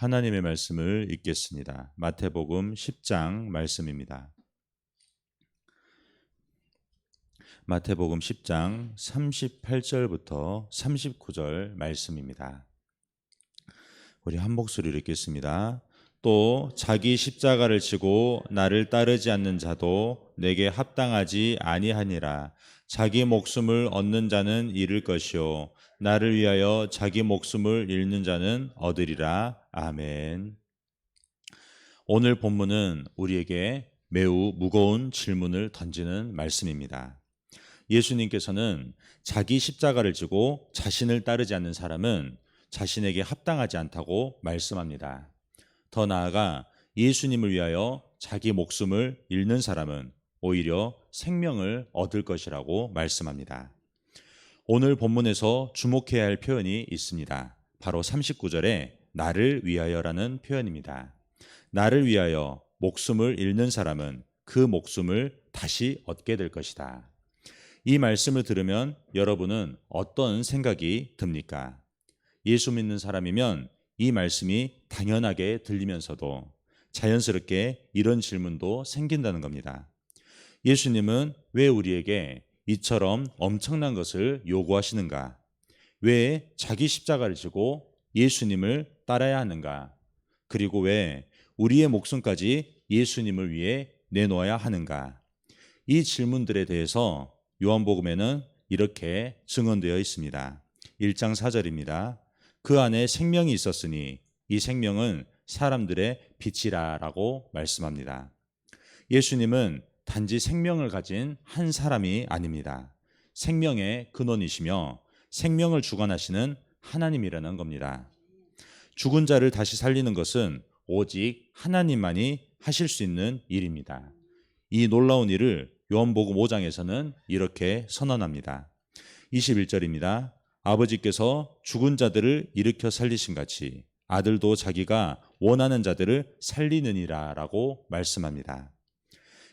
하나님의 말씀을 읽겠습니다. 마태복음 10장 말씀입니다. 마태복음 10장 38절부터 39절 말씀입니다. 우리 한 목소리로 읽겠습니다. 또 자기 십자가를 지고 나를 따르지 않는 자도 내게 합당하지 아니하니라. 자기 목숨을 얻는 자는 잃을 것이요 나를 위하여 자기 목숨을 잃는 자는 얻으리라. 아멘. 오늘 본문은 우리에게 매우 무거운 질문을 던지는 말씀입니다. 예수님께서는 자기 십자가를 지고 자신을 따르지 않는 사람은 자신에게 합당하지 않다고 말씀합니다. 더 나아가 예수님을 위하여 자기 목숨을 잃는 사람은 오히려 생명을 얻을 것이라고 말씀합니다. 오늘 본문에서 주목해야 할 표현이 있습니다. 바로 39절에 나를 위하여라는 표현입니다. 나를 위하여 목숨을 잃는 사람은 그 목숨을 다시 얻게 될 것이다. 이 말씀을 들으면 여러분은 어떤 생각이 듭니까? 예수 믿는 사람이면 이 말씀이 당연하게 들리면서도 자연스럽게 이런 질문도 생긴다는 겁니다. 예수님은 왜 우리에게 이처럼 엄청난 것을 요구하시는가? 왜 자기 십자가를 지고 예수님을 따라야 하는가? 그리고 왜 우리의 목숨까지 예수님을 위해 내놓아야 하는가? 이 질문들에 대해서 요한복음에는 이렇게 증언되어 있습니다. 1장 4절입니다. 그 안에 생명이 있었으니 이 생명은 사람들의 빛이라라고 말씀합니다. 예수님은 단지 생명을 가진 한 사람이 아닙니다. 생명의 근원이시며 생명을 주관하시는 하나님이라는 겁니다. 죽은 자를 다시 살리는 것은 오직 하나님만이 하실 수 있는 일입니다. 이 놀라운 일을 요한복음 5장에서는 이렇게 선언합니다. 21절입니다. 아버지께서 죽은 자들을 일으켜 살리신 같이 아들도 자기가 원하는 자들을 살리느니라 라고 말씀합니다.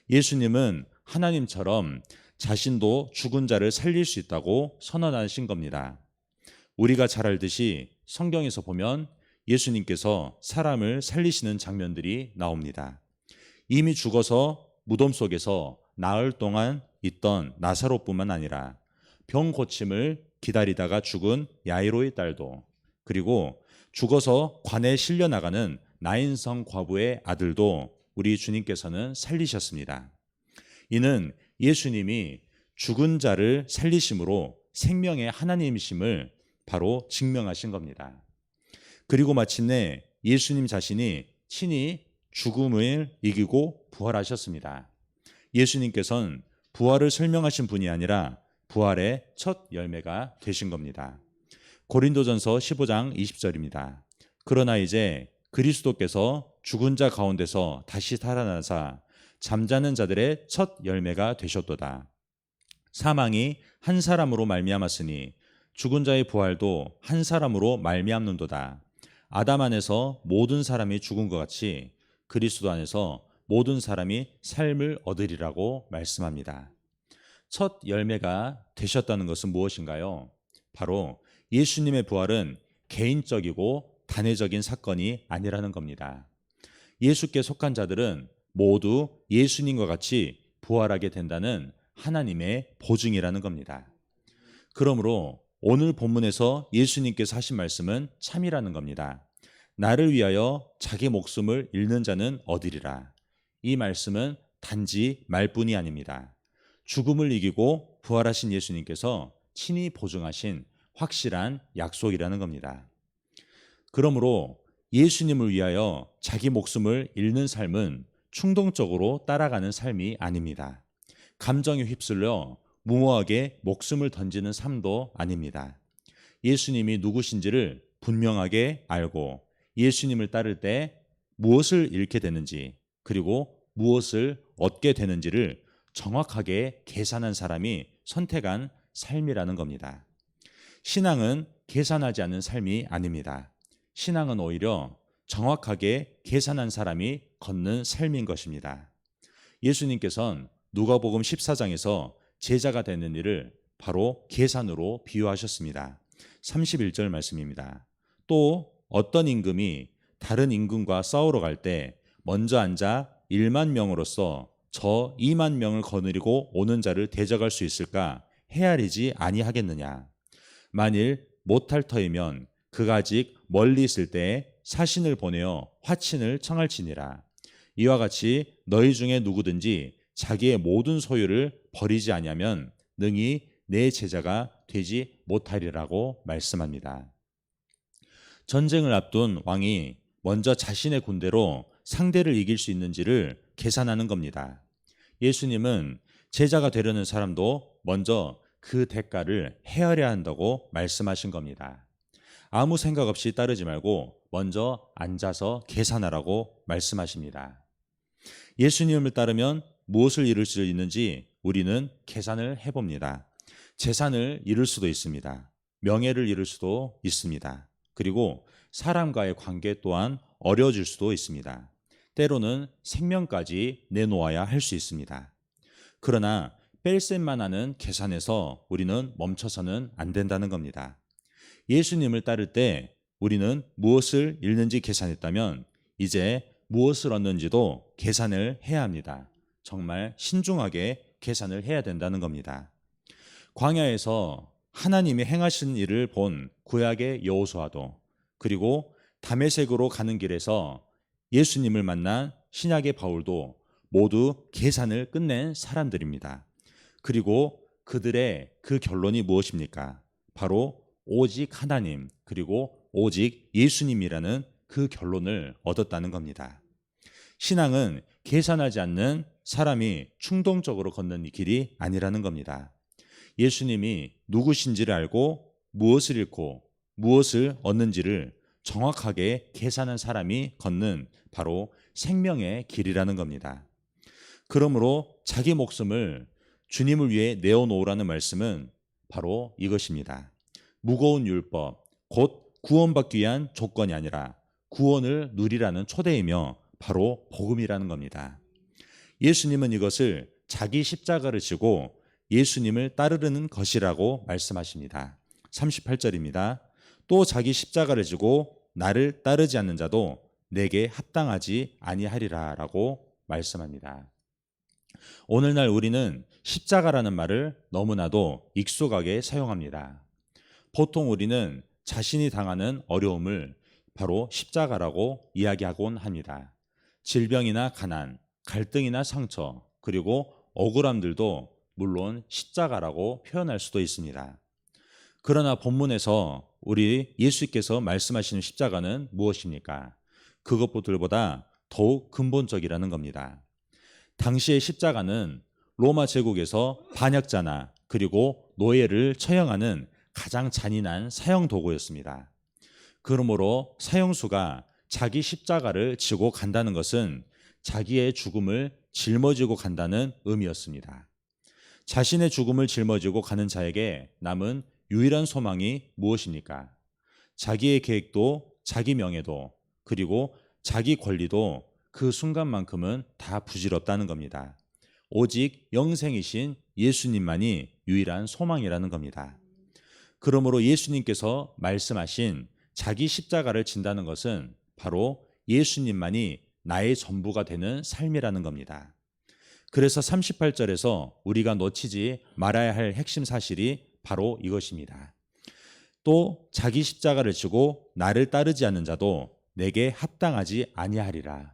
예수님은 하나님처럼 자신도 죽은 자를 살릴 수 있다고 선언하신 겁니다. 우리가 잘 알듯이 성경에서 보면 예수님께서 사람을 살리시는 장면들이 나옵니다. 이미 죽어서 무덤 속에서 나흘 동안 있던 나사로뿐만 아니라 병 고침을 기다리다가 죽은 야이로의 딸도, 그리고 죽어서 관에 실려 나가는 나인성 과부의 아들도 우리 주님께서는 살리셨습니다. 이는 예수님이 죽은 자를 살리심으로 생명의 하나님이심을 바로 증명하신 겁니다. 그리고 마침내 예수님 자신이 친히 죽음을 이기고 부활하셨습니다. 예수님께서는 부활을 설명하신 분이 아니라 부활의 첫 열매가 되신 겁니다. 고린도전서 15장 20절입니다. 그러나 이제 그리스도께서 죽은 자 가운데서 다시 살아나사 잠자는 자들의 첫 열매가 되셨도다. 사망이 한 사람으로 말미암았으니 죽은 자의 부활도 한 사람으로 말미암는도다. 아담 안에서 모든 사람이 죽은 것 같이 그리스도 안에서 모든 사람이 삶을 얻으리라고 말씀합니다. 첫 열매가 되셨다는 것은 무엇인가요? 바로 예수님의 부활은 개인적이고 단회적인 사건이 아니라는 겁니다. 예수께 속한 자들은 모두 예수님과 같이 부활하게 된다는 하나님의 보증이라는 겁니다. 그러므로 오늘 본문에서 예수님께서 하신 말씀은 참이라는 겁니다. 나를 위하여 자기 목숨을 잃는 자는 얻으리라. 이 말씀은 단지 말뿐이 아닙니다. 죽음을 이기고 부활하신 예수님께서 친히 보증하신 확실한 약속이라는 겁니다. 그러므로 예수님을 위하여 자기 목숨을 잃는 삶은 충동적으로 따라가는 삶이 아닙니다. 감정에 휩쓸려 무모하게 목숨을 던지는 삶도 아닙니다. 예수님이 누구신지를 분명하게 알고 예수님을 따를 때 무엇을 잃게 되는지 그리고 무엇을 얻게 되는지를 정확하게 계산한 사람이 선택한 삶이라는 겁니다. 신앙은 계산하지 않는 삶이 아닙니다. 신앙은 오히려 정확하게 계산한 사람이 걷는 삶인 것입니다. 예수님께서는 누가복음 14장에서 제자가 되는 일을 바로 계산으로 비유하셨습니다. 31절 말씀입니다. 또 어떤 임금이 다른 임금과 싸우러 갈 때 먼저 앉아 1만 명으로서 저 2만 명을 거느리고 오는 자를 대적할 수 있을까 헤아리지 아니하겠느냐. 만일 못할 터이면 그가 아직 멀리 있을 때에 사신을 보내어 화친을 청할지니라. 이와 같이 너희 중에 누구든지 자기의 모든 소유를 버리지 아니하면 능히 내 제자가 되지 못하리라고 말씀합니다. 전쟁을 앞둔 왕이 먼저 자신의 군대로 상대를 이길 수 있는지를 계산하는 겁니다. 예수님은 제자가 되려는 사람도 먼저 그 대가를 헤아려야 한다고 말씀하신 겁니다. 아무 생각 없이 따르지 말고 먼저 앉아서 계산하라고 말씀하십니다. 예수님을 따르면 무엇을 이룰 수 있는지 우리는 계산을 해봅니다. 재산을 잃을 수도 있습니다. 명예를 잃을 수도 있습니다. 그리고 사람과의 관계 또한 어려워질 수도 있습니다. 때로는 생명까지 내놓아야 할 수 있습니다. 그러나 뺄셈만 하는 계산에서 우리는 멈춰서는 안 된다는 겁니다. 예수님을 따를 때 우리는 무엇을 잃는지 계산했다면 이제 무엇을 얻는지도 계산을 해야 합니다. 정말 신중하게 계산을 해야 된다는 겁니다. 광야에서 하나님이 행하신 일을 본 구약의 여호수아도, 그리고 다메섹으로 가는 길에서 예수님을 만난 신약의 바울도 모두 계산을 끝낸 사람들입니다. 그리고 그들의 그 결론이 무엇입니까? 바로 오직 하나님, 그리고 오직 예수님이라는 그 결론을 얻었다는 겁니다. 신앙은 계산하지 않는 사람이 충동적으로 걷는 길이 아니라는 겁니다. 예수님이 누구신지를 알고 무엇을 잃고 무엇을 얻는지를 정확하게 계산한 사람이 걷는 바로 생명의 길이라는 겁니다. 그러므로 자기 목숨을 주님을 위해 내어놓으라는 말씀은 바로 이것입니다. 무거운 율법, 곧 구원받기 위한 조건이 아니라 구원을 누리라는 초대이며 바로 복음이라는 겁니다. 예수님은 이것을 자기 십자가를 지고 예수님을 따르는 것이라고 말씀하십니다. 38절입니다. 또 자기 십자가를 지고 나를 따르지 않는 자도 내게 합당하지 아니하리라 라고 말씀합니다. 오늘날 우리는 십자가라는 말을 너무나도 익숙하게 사용합니다. 보통 우리는 자신이 당하는 어려움을 바로 십자가라고 이야기하곤 합니다. 질병이나 가난, 갈등이나 상처, 그리고 억울함들도 물론 십자가라고 표현할 수도 있습니다. 그러나 본문에서 우리 예수께서 말씀하시는 십자가는 무엇입니까? 그것들보다 더욱 근본적이라는 겁니다. 당시의 십자가는 로마 제국에서 반역자나 그리고 노예를 처형하는 가장 잔인한 사형 도구였습니다. 그러므로 사형수가 자기 십자가를 지고 간다는 것은 자기의 죽음을 짊어지고 간다는 의미였습니다. 자신의 죽음을 짊어지고 가는 자에게 남은 유일한 소망이 무엇입니까? 자기의 계획도 자기 명예도 그리고 자기 권리도 그 순간만큼은 다 부질없다는 겁니다. 오직 영생이신 예수님만이 유일한 소망이라는 겁니다. 그러므로 예수님께서 말씀하신 자기 십자가를 진다는 것은 바로 예수님만이 나의 전부가 되는 삶이라는 겁니다. 그래서 38절에서 우리가 놓치지 말아야 할 핵심 사실이 바로 이것입니다. 또 자기 십자가를 지고 나를 따르지 않는 자도 내게 합당하지 아니하리라.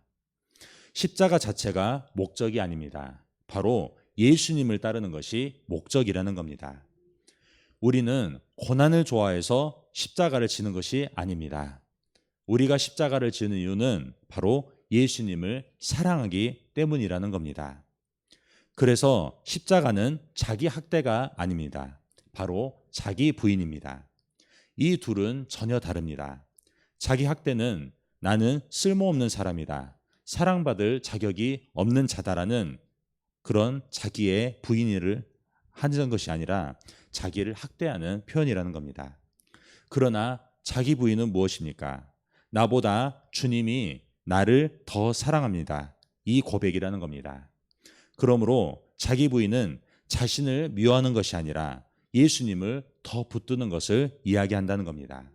십자가 자체가 목적이 아닙니다. 바로 예수님을 따르는 것이 목적이라는 겁니다. 우리는 고난을 좋아해서 십자가를 지는 것이 아닙니다. 우리가 십자가를 지는 이유는 바로 예수님을 사랑하기 때문이라는 겁니다. 그래서 십자가는 자기 학대가 아닙니다. 바로 자기 부인입니다. 이 둘은 전혀 다릅니다. 자기 학대는 나는 쓸모없는 사람이다, 사랑받을 자격이 없는 자다라는 그런 자기의 부인을 하는 것이 아니라 자기를 학대하는 표현이라는 겁니다. 그러나 자기 부인은 무엇입니까? 나보다 주님이 나를 더 사랑합니다. 이 고백이라는 겁니다. 그러므로 자기 부인은 자신을 미워하는 것이 아니라 예수님을 더 붙드는 것을 이야기한다는 겁니다.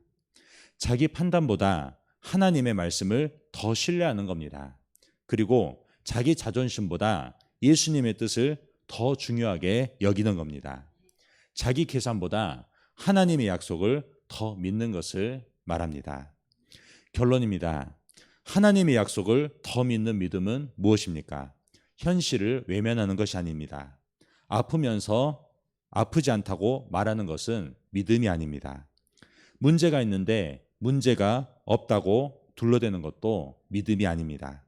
자기 판단보다 하나님의 말씀을 더 신뢰하는 겁니다. 그리고 자기 자존심보다 예수님의 뜻을 더 중요하게 여기는 겁니다. 자기 계산보다 하나님의 약속을 더 믿는 것을 말합니다. 결론입니다. 하나님의 약속을 더 믿는 믿음은 무엇입니까? 현실을 외면하는 것이 아닙니다. 아프면서 아프지 않다고 말하는 것은 믿음이 아닙니다. 문제가 있는데 문제가 없다고 둘러대는 것도 믿음이 아닙니다.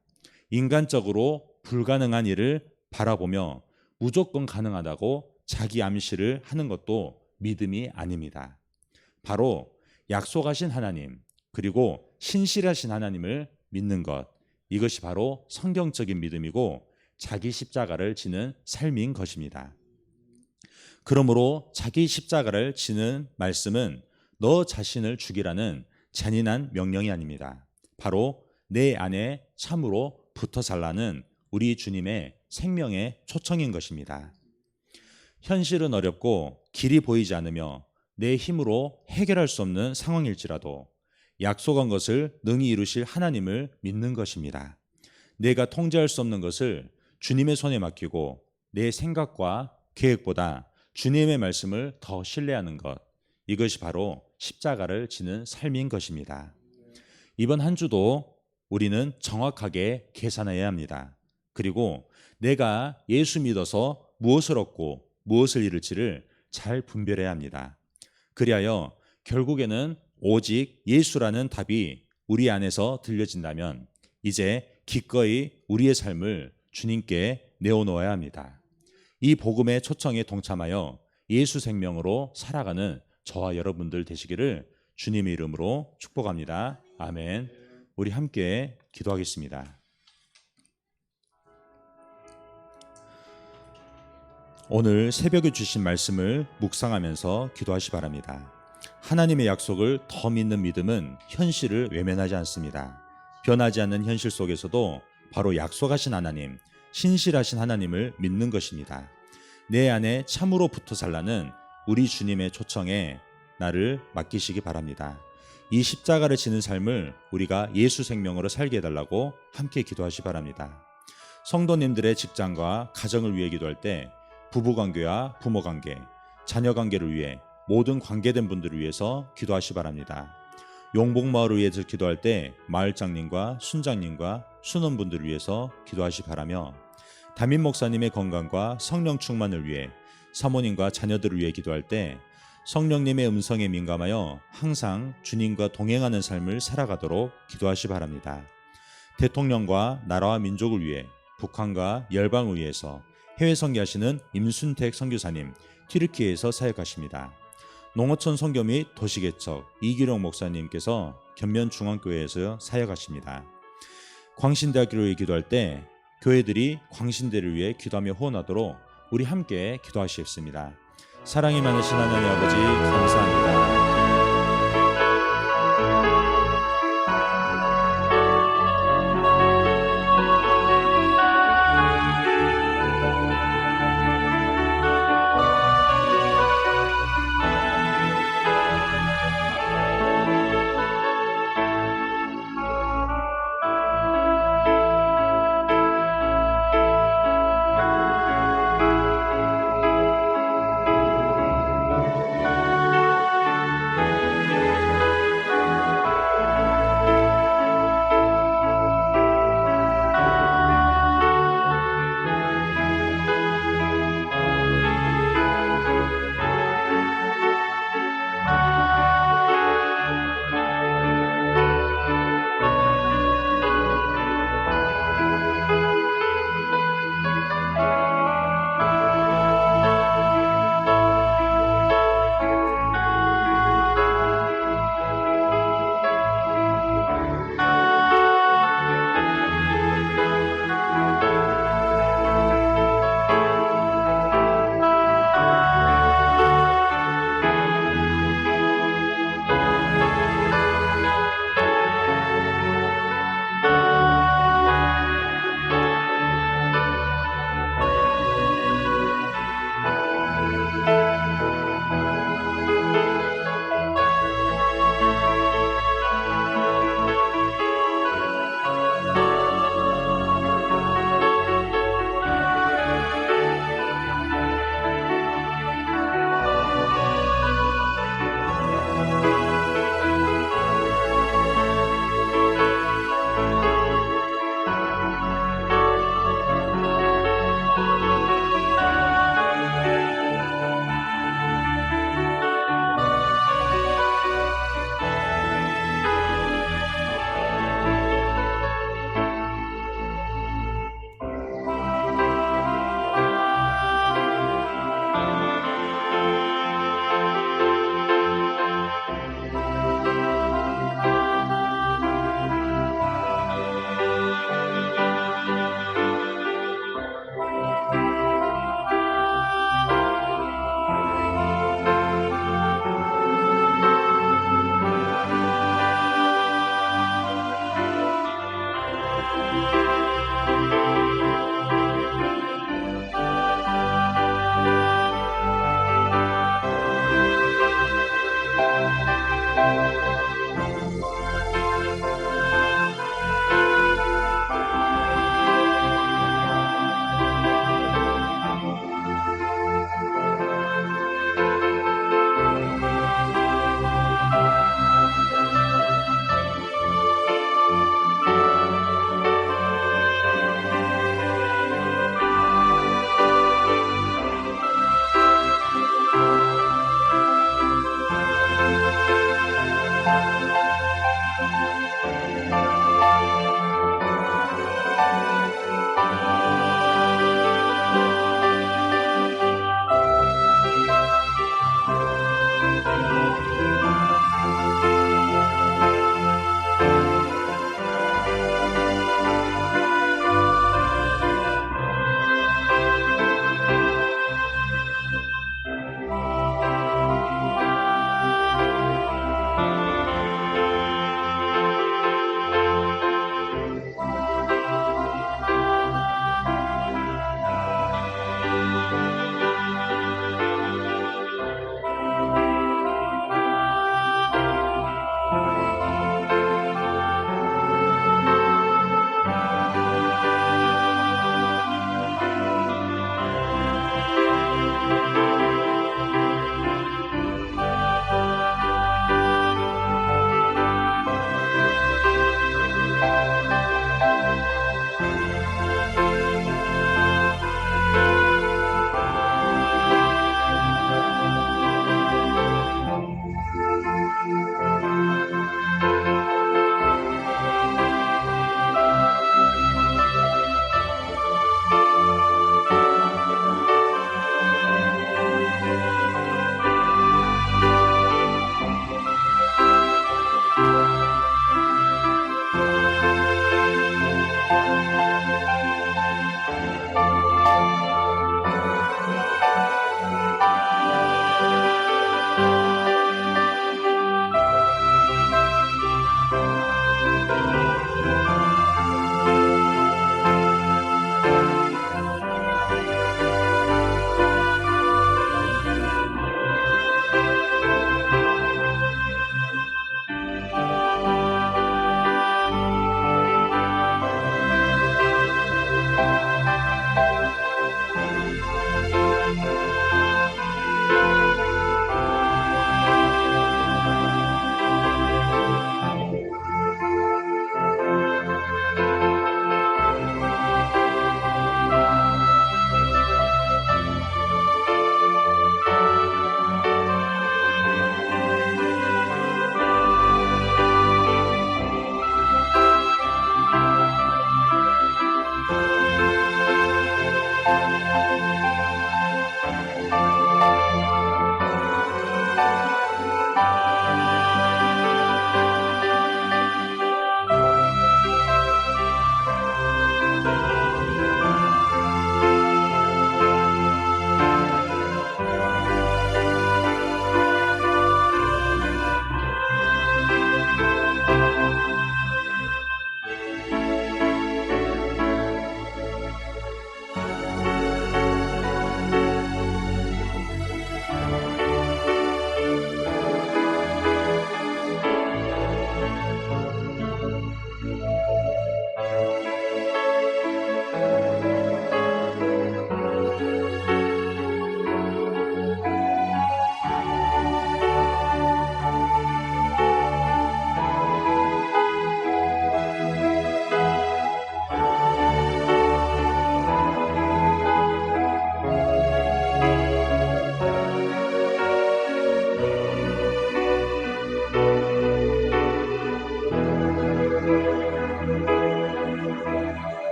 인간적으로 불가능한 일을 바라보며 무조건 가능하다고 자기 암시를 하는 것도 믿음이 아닙니다. 바로 약속하신 하나님, 그리고 신실하신 하나님을 믿는 것, 이것이 바로 성경적인 믿음이고 자기 십자가를 지는 삶인 것입니다. 그러므로 자기 십자가를 지는 말씀은 너 자신을 죽이라는 잔인한 명령이 아닙니다. 바로 내 안에 참으로 붙어 살라는 우리 주님의 생명의 초청인 것입니다. 현실은 어렵고 길이 보이지 않으며 내 힘으로 해결할 수 없는 상황일지라도 약속한 것을 능히 이루실 하나님을 믿는 것입니다. 내가 통제할 수 없는 것을 주님의 손에 맡기고 내 생각과 계획보다 주님의 말씀을 더 신뢰하는 것, 이것이 바로 십자가를 지는 삶인 것입니다. 이번 한 주도 우리는 정확하게 계산해야 합니다. 그리고 내가 예수 믿어서 무엇을 얻고 무엇을 잃을지를 잘 분별해야 합니다. 그리하여 결국에는 오직 예수라는 답이 우리 안에서 들려진다면 이제 기꺼이 우리의 삶을 주님께 내어놓아야 합니다. 이 복음의 초청에 동참하여 예수 생명으로 살아가는 저와 여러분들 되시기를 주님의 이름으로 축복합니다. 아멘. 우리 함께 기도하겠습니다. 오늘 새벽에 주신 말씀을 묵상하면서 기도하시 바랍니다. 하나님의 약속을 더 믿는 믿음은 현실을 외면하지 않습니다. 변하지 않는 현실 속에서도 바로 약속하신 하나님, 신실하신 하나님을 믿는 것입니다. 내 안에 참으로 붙어 살라는 우리 주님의 초청에 나를 맡기시기 바랍니다. 이 십자가를 지는 삶을 우리가 예수 생명으로 살게 해달라고 함께 기도하시 바랍니다. 성도님들의 직장과 가정을 위해 기도할 때 부부관계와 부모관계, 자녀관계를 위해 모든 관계된 분들을 위해서 기도하시 바랍니다. 용복마을을 위해서 기도할 때 마을장님과 순장님과 순원분들을 위해서 기도하시 바라며 담임 목사님의 건강과 성령 충만을 위해 사모님과 자녀들을 위해 기도할 때 성령님의 음성에 민감하여 항상 주님과 동행하는 삶을 살아가도록 기도하시 바랍니다. 대통령과 나라와 민족을 위해 북한과 열방을 위해서 해외 선교하시는 임순택 선교사님 튀르키예에서 사역하십니다. 농어촌 선교 및 도시개척 이기룡 목사님께서 견면중앙교회에서 사역하십니다. 광신대학교를 위해 기도할 때 교회들이 광신대를 위해 기도하며 후원하도록 우리 함께 기도하시겠습니다. 사랑이 많으신 하나님 아버지 감사합니다.